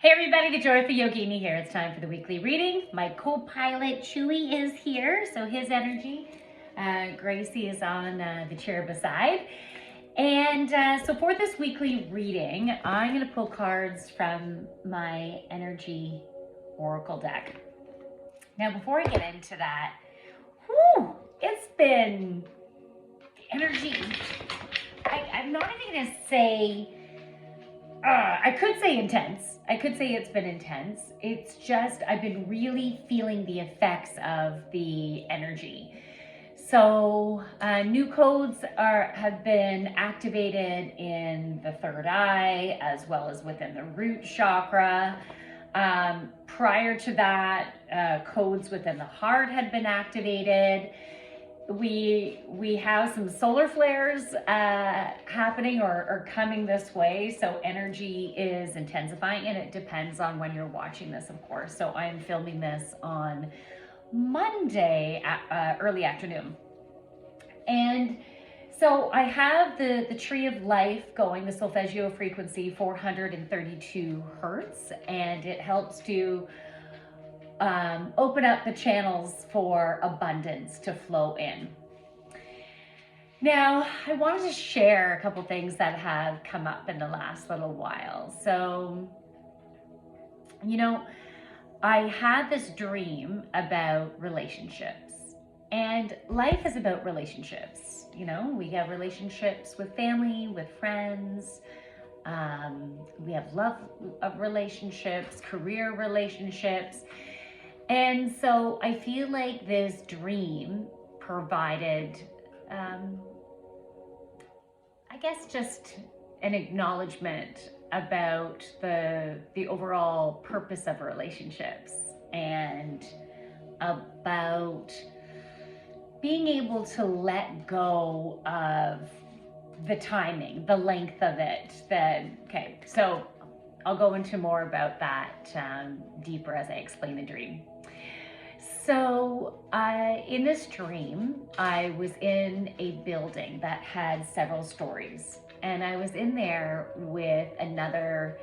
Hey everybody, the Joyful Yogini here. It's time for the weekly reading. My co-pilot Chewy is here, so his energy. Gracie is on the chair beside. And so for this weekly reading, I'm going to pull cards from my energy oracle deck. Now, before I get into that, it's been energy. I'm not even going to say, I could say intense. I could say it's been intense. It's just, I've been really feeling the effects of the energy. So new codes have been activated in the third eye, as well as within the root chakra. Prior to that, codes within the heart had been activated. We have some solar flares happening or coming this way, so energy is intensifying, and it depends on when you're watching this, of course. So I'm filming this on Monday early afternoon, and so I have the Tree of Life going, the solfeggio frequency 432 hertz, and it helps to open up the channels for abundance to flow in. Now, I wanted to share a couple things that have come up in the last little while. So, I had this dream about relationships, and life is about relationships. We have relationships with family, with friends. We have love relationships, career relationships. And so I feel like this dream provided, I guess, just an acknowledgement about the overall purpose of relationships and about being able to let go of the timing, the length of it. Okay, so I'll go into more about that deeper as I explain the dream. So in this dream, I was in a building that had several stories, and I was in there with another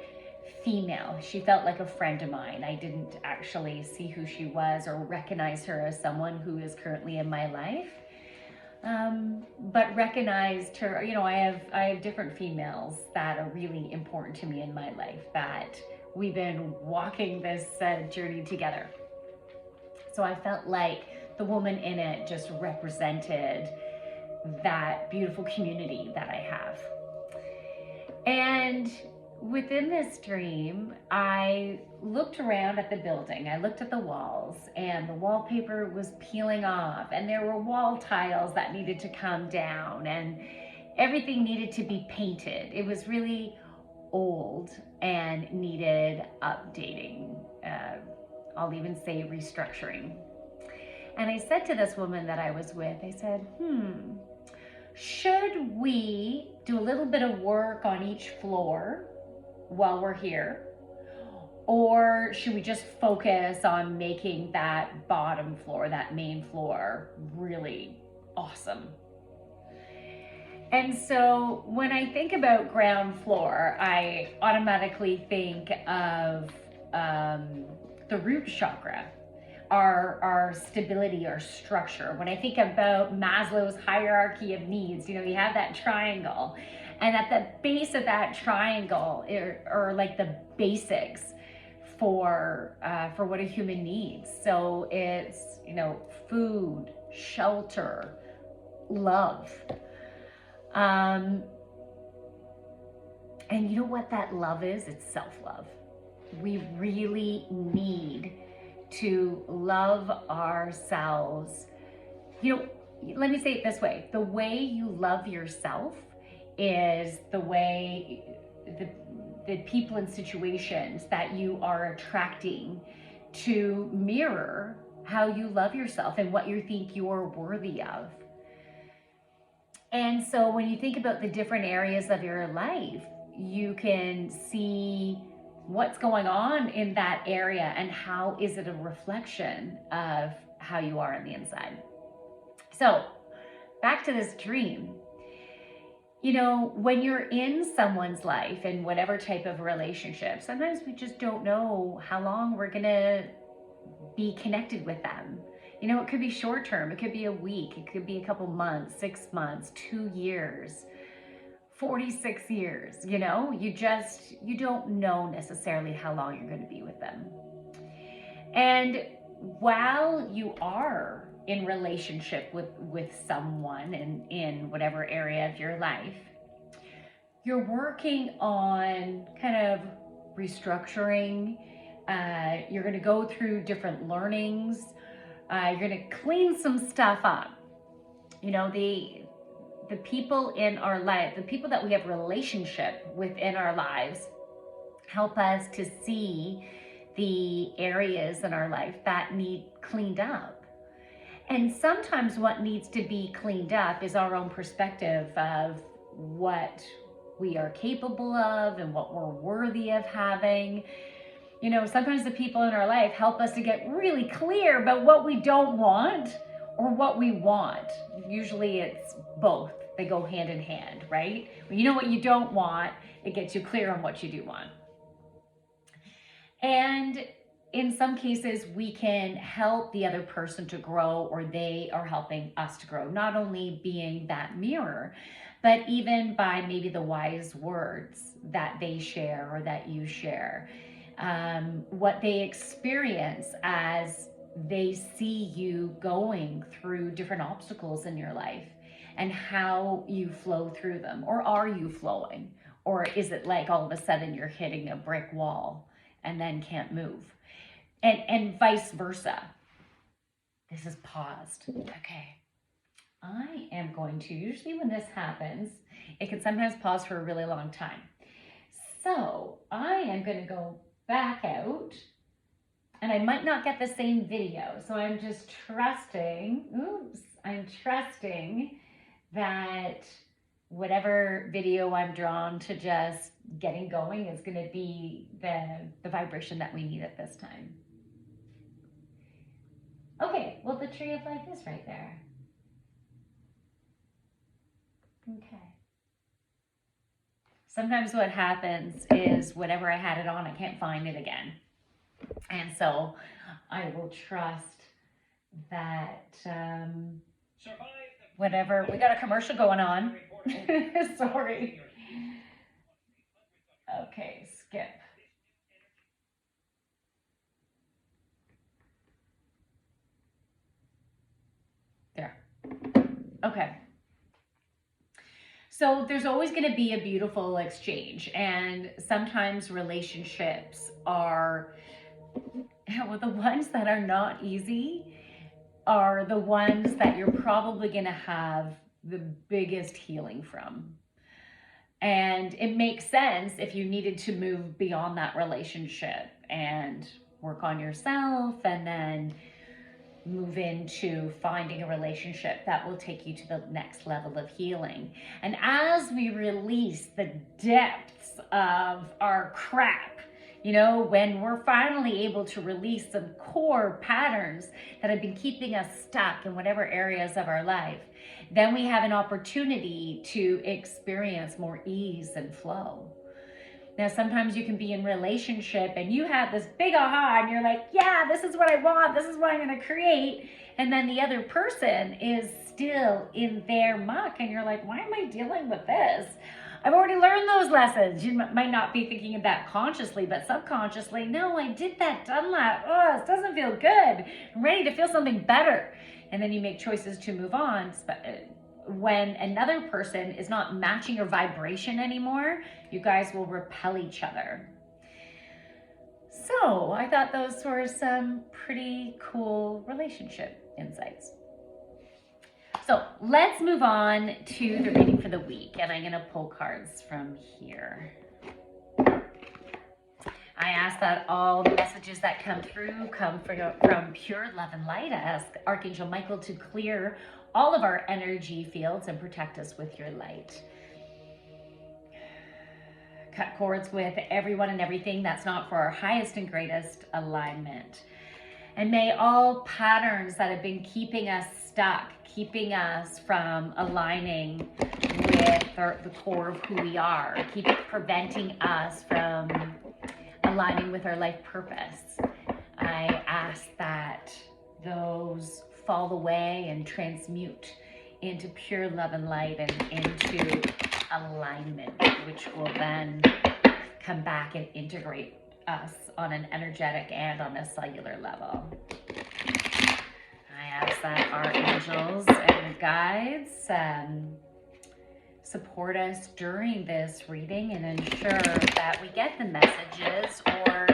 female. She felt like a friend of mine. I didn't actually see who she was or recognize her as someone who is currently in my life, but recognized her. I have different females that are really important to me in my life, that we've been walking this journey together. So I felt like the woman in it just represented that beautiful community that I have. And within this dream, I looked around at the building. I looked at the walls, and the wallpaper was peeling off, and there were wall tiles that needed to come down, and everything needed to be painted. It was really old and needed updating. I'll even say restructuring. And I said to this woman that I was with, I said, should we do a little bit of work on each floor while we're here? Or should we just focus on making that bottom floor, that main floor, really awesome? And so when I think about ground floor, I automatically think of the root chakra, our stability, our structure. When I think about Maslow's hierarchy of needs, you have that triangle, and at the base of that triangle are like the basics for what a human needs. So it's food, shelter, love, and you know what that love is? It's self-love. We really need to love ourselves. Let me say it this way. The way you love yourself is the way the people and situations that you are attracting to mirror how you love yourself and what you think you're worthy of. And so when you think about the different areas of your life, you can see what's going on in that area and how is it a reflection of how you are on the inside. So back to this dream. You know, when you're in someone's life, in whatever type of relationship, sometimes we just don't know how long we're going to be connected with them. You know, it could be short term, it could be a week, it could be a couple months, 6 months, 2 years, 46 years. You know, you don't know necessarily how long you're going to be with them. And while you are in relationship with someone in whatever area of your life, you're working on kind of restructuring. You're going to go through different learnings. You're going to clean some stuff up. You know, the people in our life, the people that we have relationship within our lives, help us to see the areas in our life that need cleaned up. And sometimes what needs to be cleaned up is our own perspective of what we are capable of and what we're worthy of having. You know, sometimes the people in our life help us to get really clear about what we don't want or what we want. Usually it's both. They go hand in hand, right? When you know what you don't want, it gets you clear on what you do want. And in some cases, we can help the other person to grow, or they are helping us to grow, not only being that mirror, but even by maybe the wise words that they share or that you share, what they experience as they see you going through different obstacles in your life and how you flow through them. Or are you flowing? Or is it like all of a sudden you're hitting a brick wall and then can't move? And vice versa. This is paused. Okay. I am going to, usually when this happens, it can sometimes pause for a really long time. So I am going to go back out, and I might not get the same video. So I'm just trusting, I'm trusting that whatever video I'm drawn to just getting going is going to be the vibration that we need at this time. Okay, well, the tree of life is right there. Okay. Sometimes what happens is whenever I had it on, I can't find it again. And so I will trust that whatever, we got a commercial going on. Sorry. Okay, skip. There. Okay. So there's always going to be a beautiful exchange, and sometimes relationships are, well, the ones that are not easy are the ones that you're probably going to have the biggest healing from. And it makes sense if you needed to move beyond that relationship and work on yourself, and then move into finding a relationship that will take you to the next level of healing. And as we release the depths of our crap, you know, when we're finally able to release some core patterns that have been keeping us stuck in whatever areas of our life, then we have an opportunity to experience more ease and flow. Now, sometimes you can be in relationship and you have this big aha and you're like, yeah, this is what I want. This is what I'm going to create. And then the other person is still in their muck and you're like, why am I dealing with this? I've already learned those lessons. You might not be thinking of that consciously, but subconsciously, no, I did that, done that. Oh, this doesn't feel good. I'm ready to feel something better. And then you make choices to move on. When another person is not matching your vibration anymore, you guys will repel each other. So I thought those were some pretty cool relationship insights. So let's move on to the reading for the week, and I'm going to pull cards from here. I ask that all the messages that come through come from pure love and light. I ask Archangel Michael to clear all of our energy fields and protect us with your light. Cut cords with everyone and everything that's not for our highest and greatest alignment. And may all patterns that have been keeping us stuck, keeping us from aligning with the core of who we are, preventing us from aligning with our life purpose, I ask that those fall away and transmute into pure love and light and into alignment, which will then come back and integrate us on an energetic and on a cellular level. I ask that our angels and guides support us during this reading and ensure that we get the messages, or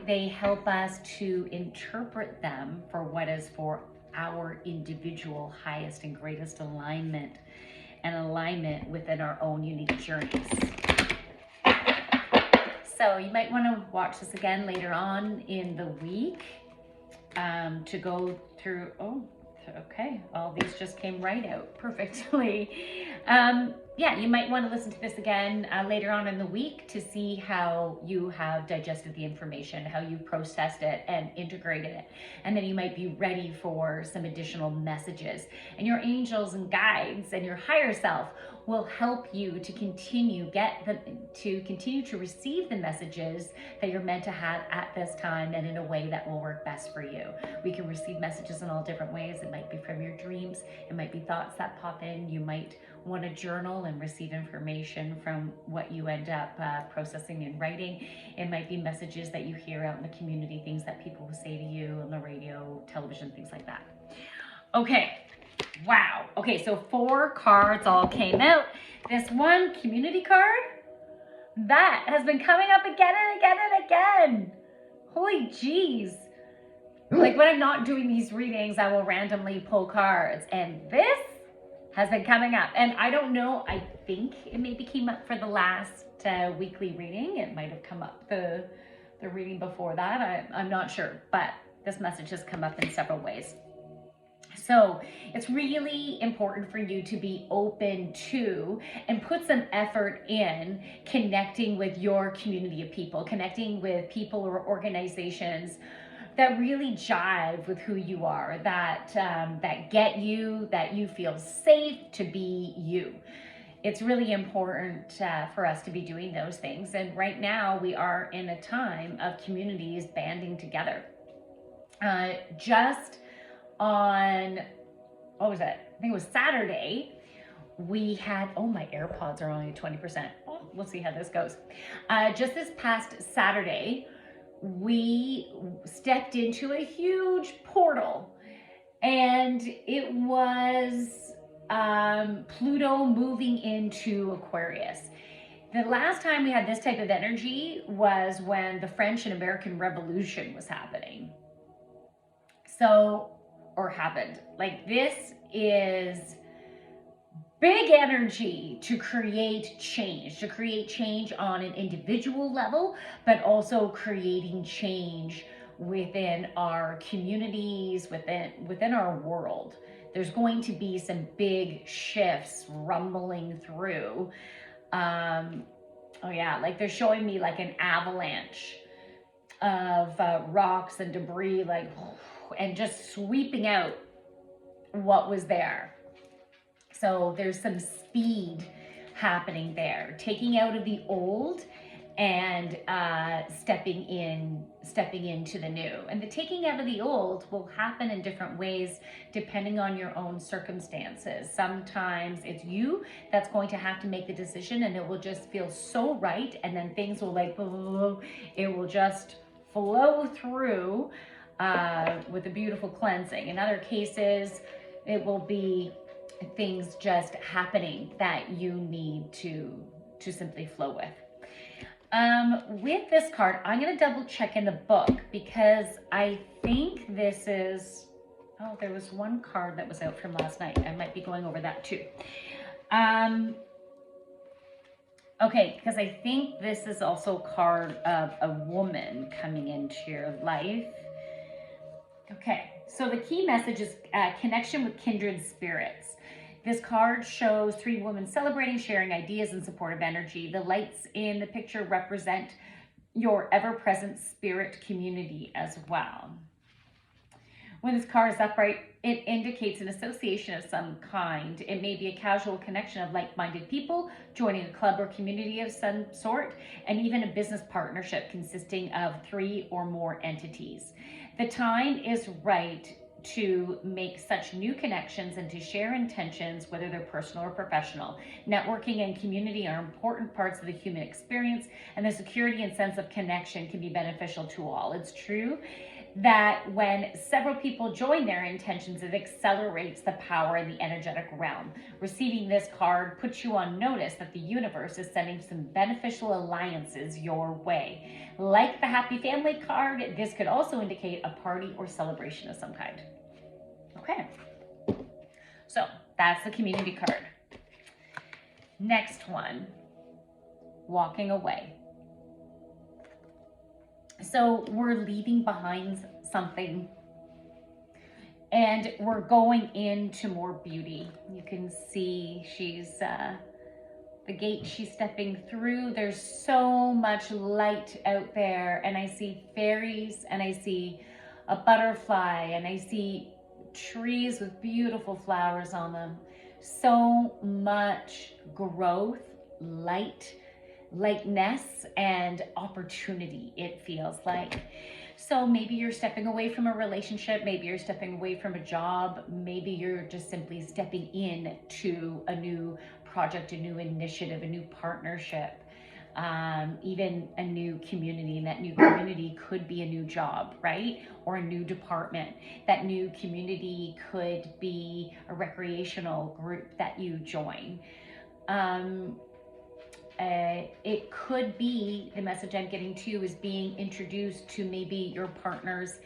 they help us to interpret them for what is for our individual highest and greatest alignment and alignment within our own unique journeys. So you might want to watch this again later on in the week to go through. Oh, okay. All these just came right out perfectly. Yeah, you might want to listen to this again later on in the week to see how you have digested the information, how you processed it and integrated it. And then you might be ready for some additional messages. And your angels and guides and your higher self will help you to continue to receive the messages that you're meant to have at this time and in a way that will work best for you. We can receive messages in all different ways. It might be from your dreams. It might be thoughts that pop in. You might want to journal and receive information from what you end up processing and writing. It might be messages that you hear out in the community, things that people will say to you on the radio, television, things like that. Okay. Wow. Okay, so 4 cards all came out. This one community card, that has been coming up again and again and again. Holy jeez. Like when I'm not doing these readings, I will randomly pull cards. And this has been coming up. And I don't know, I think it maybe came up for the last weekly reading. It might have come up the reading before that. I'm not sure. But this message has come up in several ways. So it's really important for you to be open to and put some effort in connecting with your community of people, connecting with people or organizations that really jive with who you are, that get you, that you feel safe to be you. It's really important for us to be doing those things. And right now we are in a time of communities banding together. Just on, what was it? I think it was Saturday. We had, oh, my AirPods are only 20%. Oh, we'll see how this goes. Just this past Saturday, we stepped into a huge portal, and it was Pluto moving into Aquarius. The last time we had this type of energy was when the French and American Revolution was happening. Happened. Like, this is big energy to create change on an individual level, but also creating change within our communities, within our world. There's going to be some big shifts rumbling through. Oh yeah, like they're showing me like an avalanche of rocks and debris, like, and just sweeping out what was there. So there's some speed happening there, taking out of the old and stepping into the new. And the taking out of the old will happen in different ways depending on your own circumstances. Sometimes it's you that's going to have to make the decision, and it will just feel so right, and then things will it will just flow through with a beautiful cleansing. In other cases, it will be things just happening that you need to simply flow with. With this card, I'm going to double check in the book because I think this is, oh, there was one card that was out from last night. I might be going over that too. Okay, because I think this is also a card of a woman coming into your life. Okay, so the key message is connection with kindred spirits. This card shows 3 women celebrating, sharing ideas, and supportive energy. The lights in the picture represent your ever-present spirit community as well. When this card is upright, it indicates an association of some kind. It may be a casual connection of like-minded people, joining a club or community of some sort, and even a business partnership consisting of 3 or more entities. The time is right to make such new connections and to share intentions, whether they're personal or professional. Networking and community are important parts of the human experience, and the security and sense of connection can be beneficial to all. It's true that when several people join their intentions, it accelerates the power in the energetic realm. Receiving this card puts you on notice that the universe is sending some beneficial alliances your way. Like the Happy Family card, this could also indicate a party or celebration of some kind. Okay, so that's the community card. Next one, walking away. So we're leaving behind something and we're going into more beauty. You can see she's the gate she's stepping through. There's so much light out there, and I see fairies, and I see a butterfly, and I see trees with beautiful flowers on them. So much growth, lightness, and opportunity, it feels like. So maybe you're stepping away from a relationship, maybe you're stepping away from a job, maybe you're just simply stepping into a new project, a new initiative, a new partnership, even a new community. And that new community could be a new job, right? Or a new department. That new community could be a recreational group that you join. It could be, the message I'm getting to is being introduced to maybe your partner's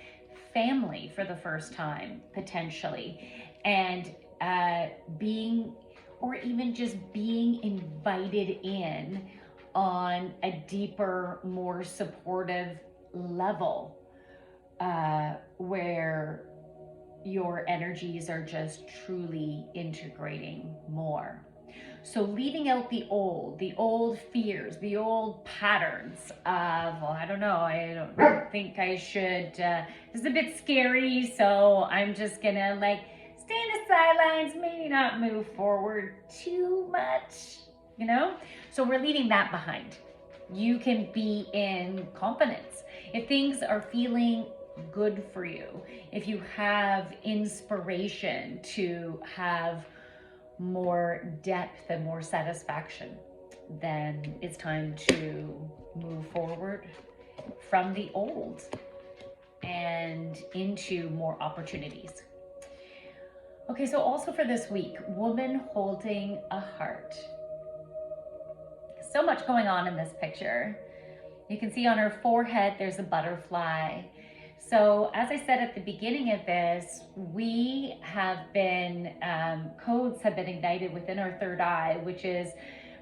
family for the first time, potentially, and being, or even just being invited in on a deeper, more supportive level, where your energies are just truly integrating more. So leaving out the old fears, the old patterns of, well, I don't know, I don't think I should, this is a bit scary, so I'm just gonna like stay in the sidelines, maybe not move forward too much, you know? So we're leaving that behind. You can be in confidence. If things are feeling good for you, if you have inspiration to have more depth and more satisfaction, then it's time to move forward from the old and into more opportunities. Okay, so also for this week, woman holding a heart. So much going on in this picture. You can see on her forehead there's a butterfly. So as I said at the beginning of this, we have been, codes have been ignited within our third eye, which is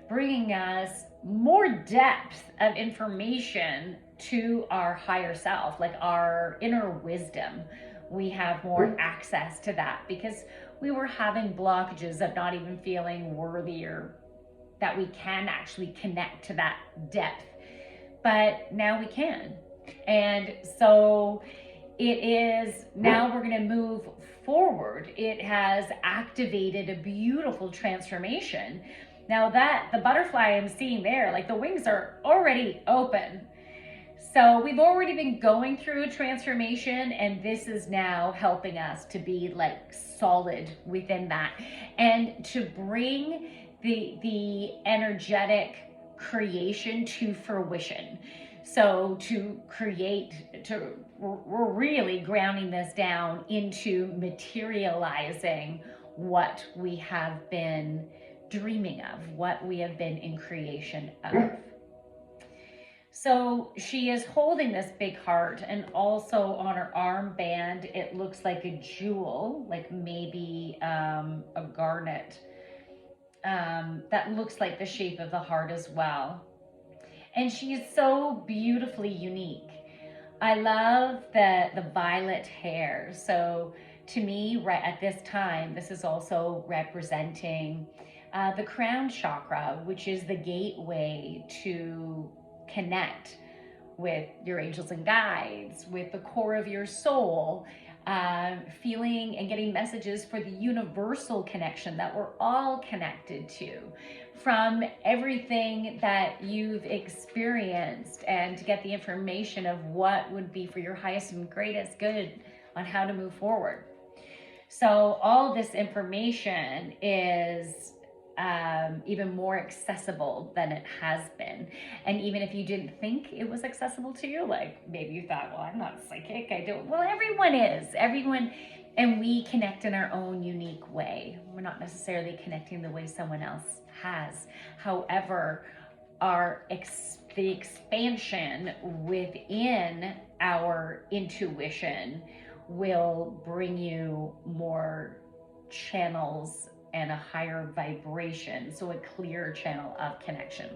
bringing us more depth of information to our higher self, like our inner wisdom. We have more access to that because we were having blockages of not even feeling worthy or that we can actually connect to that depth. But now we can. And so it is, now we're going to move forward. It has activated a beautiful transformation. Now that the butterfly I'm seeing there, like the wings are already open. So we've already been going through a transformation, and this is now helping us to be like solid within that and to bring the energetic creation to fruition. So to create, we're really grounding this down into materializing what we have been dreaming of, what we have been in creation of. So she is holding this big heart, and also on her armband, it looks like a jewel, like maybe a garnet, that looks like the shape of the heart as well. And she is so beautifully unique. I love the violet hair. So to me, right at this time, this is also representing the crown chakra, which is the gateway to connect with your angels and guides, with the core of your soul, feeling and getting messages for the universal connection that we're all connected to, from everything that you've experienced, and to get the information of what would be for your highest and greatest good on how to move forward. So all this information is even more accessible than it has been. And even if you didn't think it was accessible to you, like maybe you thought, well, I'm not psychic, I don't. Well, everyone is. Everyone, and we connect in our own unique way. We're not necessarily connecting the way someone else has. However, the expansion within our intuition will bring you more channels and a higher vibration, so a clear channel of connection.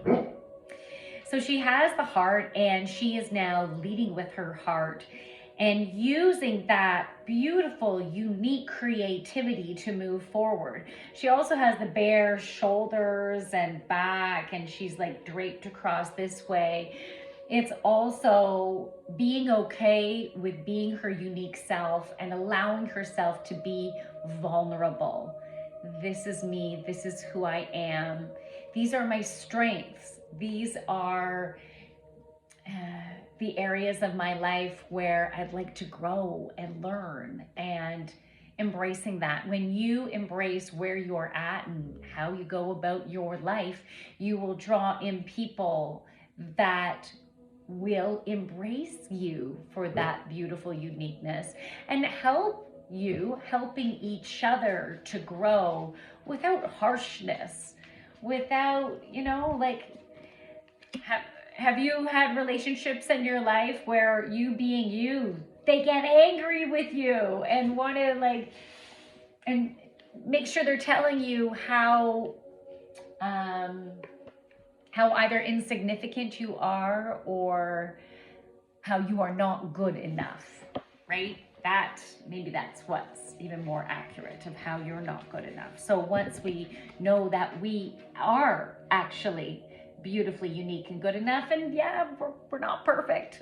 So she has the heart, and she is now leading with her heart and using that beautiful, unique creativity to move forward. She also has the bare shoulders and back, and she's like draped across this way. It's also being okay with being her unique self and allowing herself to be vulnerable. This is me. This is who I am. These are my strengths. These are the areas of my life where I'd like to grow and learn, and embracing that. When you embrace where you're at and how you go about your life, you will draw in people that will embrace you for that beautiful uniqueness and helping each other to grow without harshness, without, have you had relationships in your life where you being you, they get angry with you and want to and make sure they're telling you how either insignificant you are or how you are not good enough, right? Maybe that's what's even more accurate of how you're not good enough. So once we know that we are actually beautifully unique and good enough, and yeah, we're not perfect.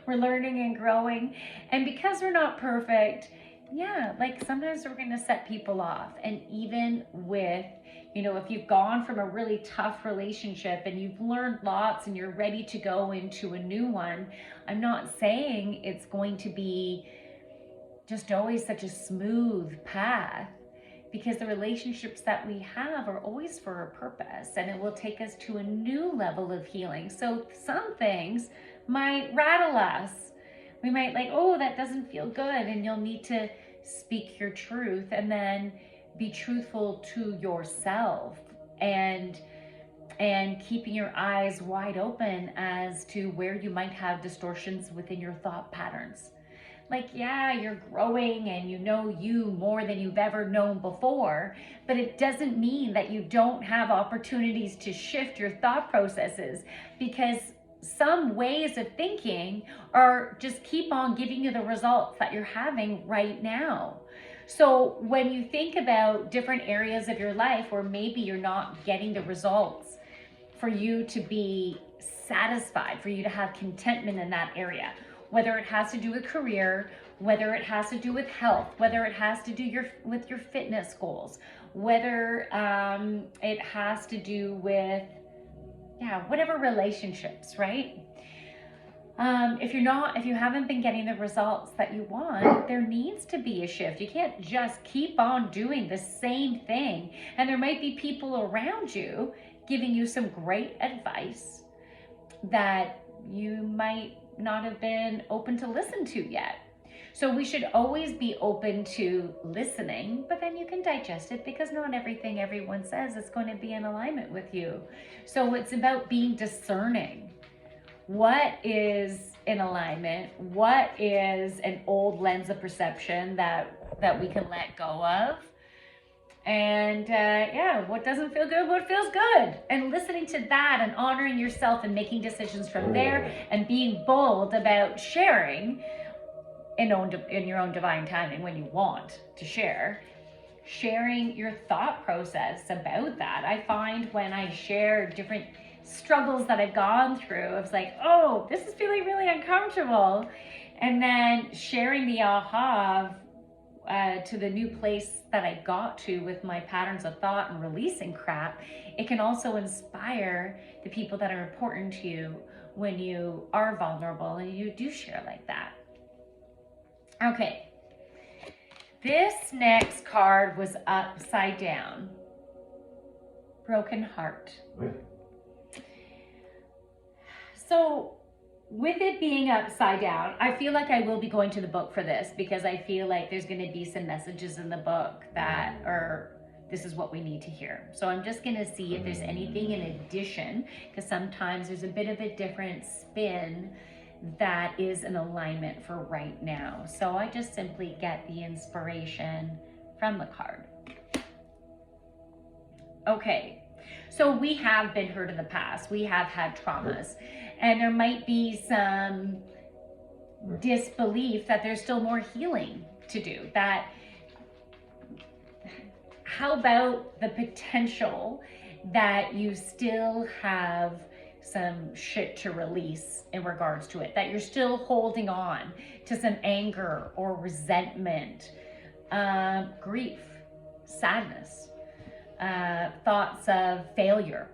We're learning and growing. And because we're not perfect, yeah, sometimes we're going to set people off. And even with, if you've gone from a really tough relationship and you've learned lots and you're ready to go into a new one, I'm not saying it's going to be just always such a smooth path, because the relationships that we have are always for a purpose, and it will take us to a new level of healing. So some things might rattle us. We might oh, that doesn't feel good, and you'll need to speak your truth and then be truthful to yourself, and keeping your eyes wide open as to where you might have distortions within your thought patterns. Yeah, you're growing and you know you more than you've ever known before, but it doesn't mean that you don't have opportunities to shift your thought processes, because some ways of thinking are just keep on giving you the results that you're having right now. So when you think about different areas of your life where maybe you're not getting the results for you to be satisfied, for you to have contentment in that area, whether it has to do with career, whether it has to do with health, whether it has to do with your fitness goals, whether it has to do with, whatever relationships, right? If you haven't been getting the results that you want, there needs to be a shift. You can't just keep on doing the same thing. And there might be people around you giving you some great advice that you might not have been open to listen to yet. So we should always be open to listening, but then you can digest it, because not everything everyone says is going to be in alignment with you. So it's about being discerning. What is in alignment? What is an old lens of perception that we can let go of? And what doesn't feel good, what feels good, and listening to that and honoring yourself and making decisions from there, and being bold about sharing in your own divine timing when you want to sharing your thought process about that. I find when I share different struggles that I've gone through, it's oh, this is feeling really uncomfortable, And then sharing the aha to the new place that I got to with my patterns of thought and releasing crap, it can also inspire the people that are important to you when you are vulnerable and you do share like that. Okay, this next card was upside down. Broken heart. So with it being upside down, I feel like I will be going to the book for this, because I feel like there's going to be some messages in the book that are, this is what we need to hear. So I'm just going to see if there's anything in addition, because sometimes there's a bit of a different spin that is an alignment for right now. So I just simply get the inspiration from the card. Okay, so we have been hurt in the past. We have had traumas, and there might be some disbelief that there's still more healing to do. That, how about the potential that you still have some shit to release in regards to it, that you're still holding on to some anger or resentment, grief, sadness, thoughts of failure.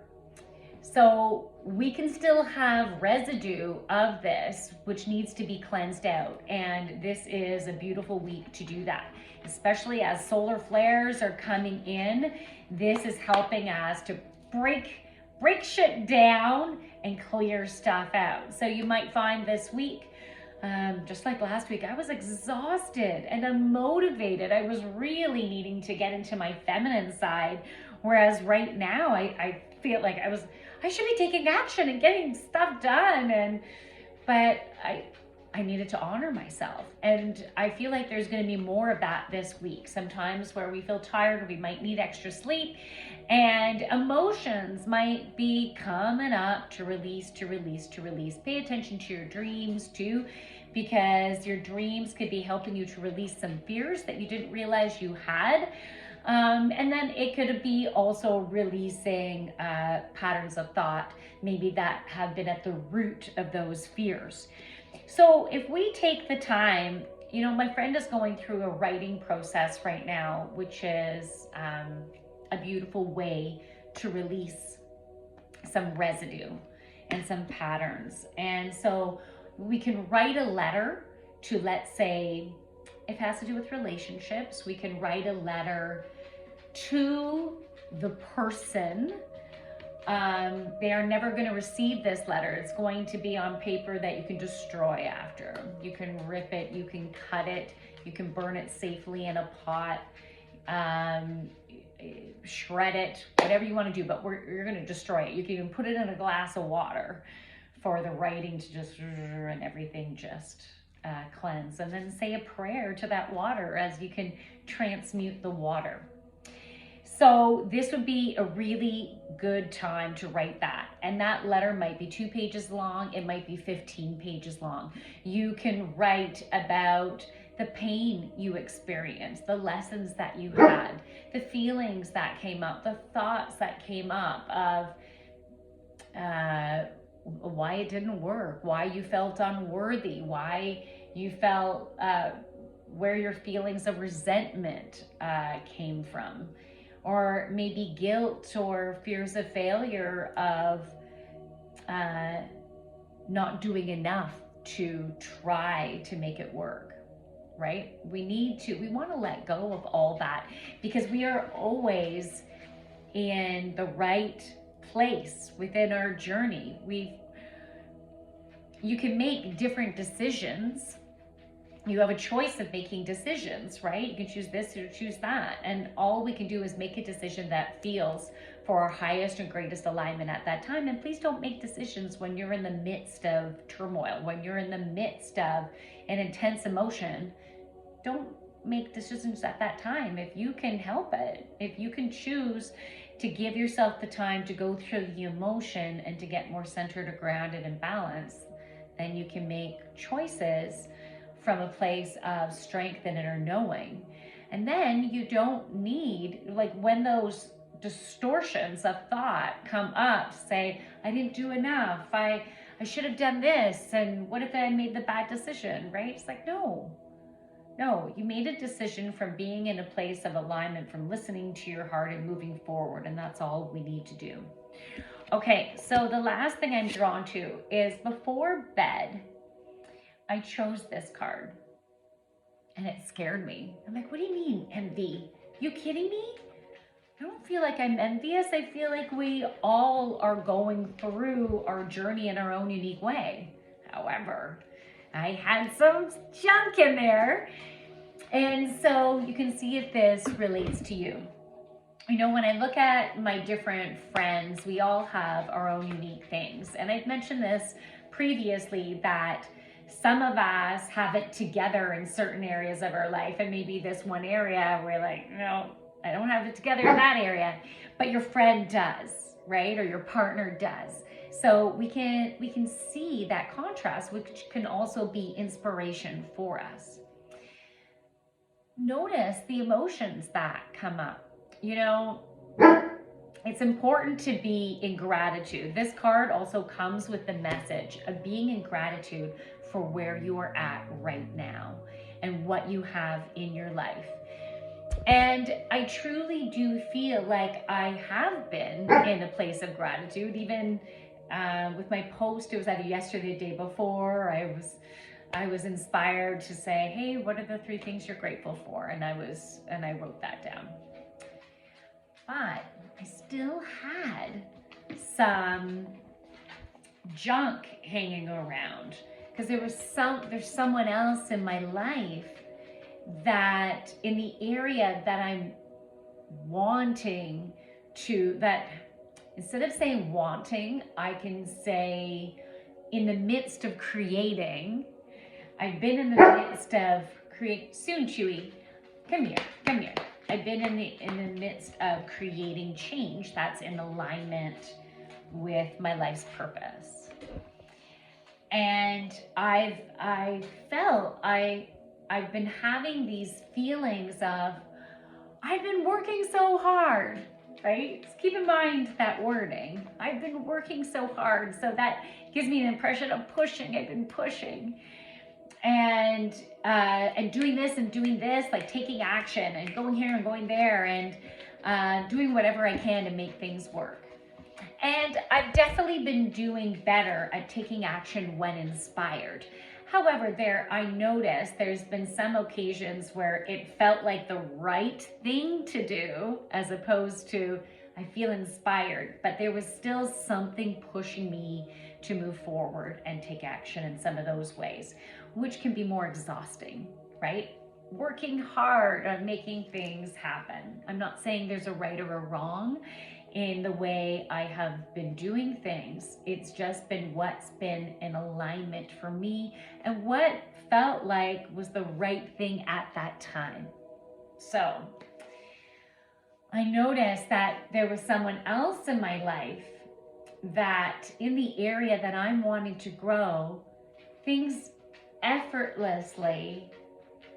So we can still have residue of this, which needs to be cleansed out. And this is a beautiful week to do that, especially as solar flares are coming in. This is helping us to break shit down and clear stuff out. So you might find this week, just like last week, I was exhausted and unmotivated. I was really needing to get into my feminine side. Whereas right now, I feel like I should be taking action and getting stuff done. But I needed to honor myself. And I feel like there's going to be more of that this week. Sometimes where we feel tired, we might need extra sleep, and emotions might be coming up to release. Pay attention to your dreams too, because your dreams could be helping you to release some fears that you didn't realize you had. And then it could be also releasing patterns of thought, maybe that have been at the root of those fears. So if we take the time, you know, my friend is going through a writing process right now, which is a beautiful way to release some residue and some patterns. And so we can write a letter to, let's say, if it has to do with relationships, we can write a letter to the person. They are never going to receive this letter. It's going to be on paper that you can destroy after. You can rip it, you can cut it, you can burn it safely in a pot, shred it, whatever you want to do, but you're going to destroy it. You can even put it in a glass of water for the writing to just, and everything just cleanse. And then say a prayer to that water as you can transmute the water. So this would be a really good time to write that. And that letter might be 2 pages long. It might be 15 pages long. You can write about the pain you experienced, the lessons that you had, the feelings that came up, the thoughts that came up of why it didn't work, why you felt unworthy, why you felt, where your feelings of resentment came from. Or maybe guilt or fears of failure of not doing enough to try to make it work, right? We want to let go of all that, because we are always in the right place within our journey. You can make different decisions. You have a choice of making decisions, right? You can choose this or choose that. And all we can do is make a decision that feels for our highest and greatest alignment at that time. And please don't make decisions when you're in the midst of turmoil, when you're in the midst of an intense emotion. Don't make decisions at that time. If you can help it, if you can choose to give yourself the time to go through the emotion and to get more centered or grounded and balanced, then you can make choices from a place of strength and inner knowing. And then you don't need, like when those distortions of thought come up, say, I didn't do enough, I should have done this. And what if I made the bad decision, right? It's like, no, you made a decision from being in a place of alignment, from listening to your heart and moving forward. And that's all we need to do. Okay, so the last thing I'm drawn to is before bed, I chose this card and it scared me. I'm like, what do you mean, envy? You kidding me? I don't feel like I'm envious. I feel like we all are going through our journey in our own unique way. However, I had some junk in there. And so you can see if this relates to you. You know, when I look at my different friends, we all have our own unique things. And I've mentioned this previously that some of us have it together in certain areas of our life. And maybe this one area we're like, no, I don't have it together in that area, but your friend does, right? Or your partner does. So we can see that contrast, which can also be inspiration for us. Notice the emotions that come up. You know, it's important to be in gratitude. This card also comes with the message of being in gratitude for where you are at right now and what you have in your life. And I truly do feel like I have been in a place of gratitude. Even with my post, it was either yesterday or the day before, I was inspired to say, hey, what are the 3 things you're grateful for? And I wrote that down. But I still had some junk hanging around because there's someone else in my life that in the area that I'm wanting to, that instead of saying wanting, I can say in the midst of creating. I've been in the midst of soon, Chewy, come here. I've been in the midst of creating change that's in alignment with my life's purpose. And I've been having these feelings of, I've been working so hard, right? Just keep in mind that wording. I've been working so hard. So that gives me an impression of pushing. I've been pushing. And doing this and doing this, like taking action and going here and going there and doing whatever I can to make things work. And I've definitely been doing better at taking action when inspired. However, I noticed there's been some occasions where it felt like the right thing to do as opposed to I feel inspired, but there was still something pushing me to move forward and take action in some of those ways, which can be more exhausting, right? Working hard on making things happen. I'm not saying there's a right or a wrong in the way I have been doing things. It's just been what's been in alignment for me and what felt like was the right thing at that time. So I noticed that there was someone else in my life that in the area that I'm wanting to grow, things effortlessly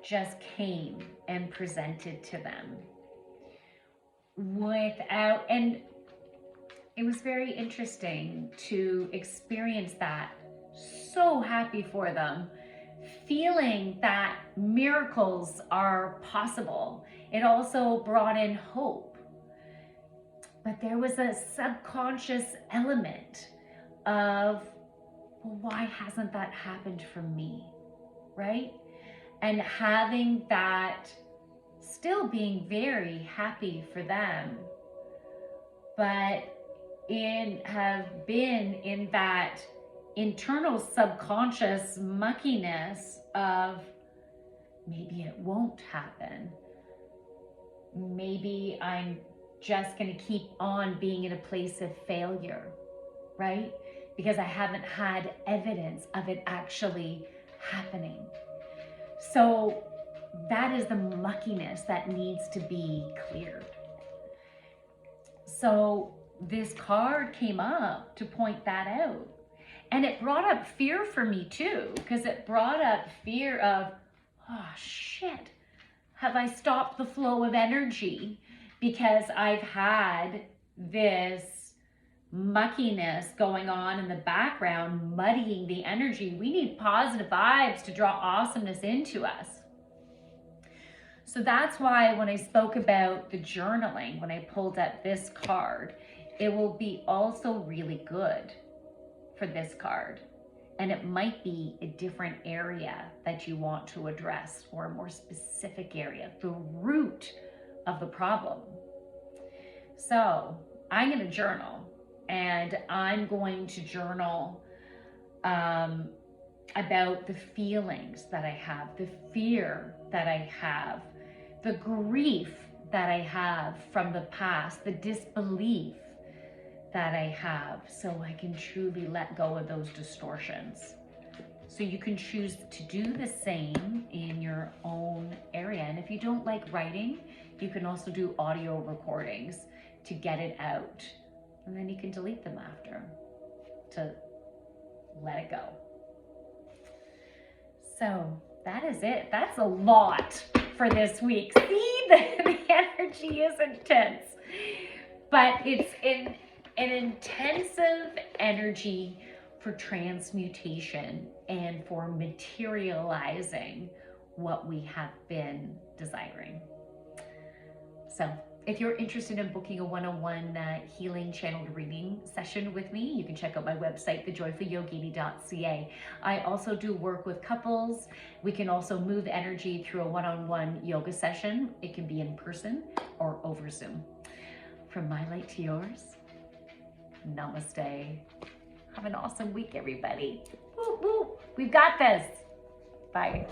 just came and presented to them and it was very interesting to experience that. So happy for them, feeling that miracles are possible. It also brought in hope. But there was a subconscious element of, well, why hasn't that happened for me, right? And having that, still being very happy for them, but have been in that internal subconscious muckiness of maybe it won't happen. Maybe I'm just going to keep on being in a place of failure, right? Because I haven't had evidence of it actually happening. So that is the muckiness that needs to be cleared. So this card came up to point that out. And it brought up fear for me too, because it brought up fear of, oh shit, have I stopped the flow of energy because I've had this muckiness going on in the background, muddying the energy. We need positive vibes to draw awesomeness into us. So that's why when I spoke about the journaling, when I pulled up this card, it will be also really good for this card. And it might be a different area that you want to address, or a more specific area, the root of the problem. So I'm going to journal, and I'm going to journal about the feelings that I have, the fear that I have, the grief that I have from the past, the disbelief that I have, so I can truly let go of those distortions. So you can choose to do the same in your own area. And if you don't like writing, you can also do audio recordings to get it out. And then you can delete them after to let it go. So that is it. That's a lot for this week. See, the energy is intense, but it's an intensive energy for transmutation and for materializing what we have been desiring. So if you're interested in booking a one-on-one healing channeled reading session with me, you can check out my website, thejoyfulyogini.ca. I also do work with couples. We can also move energy through a one-on-one yoga session. It can be in person or over Zoom. From my light to yours, namaste. Have an awesome week, everybody. Woo, woo. We've got this. Bye.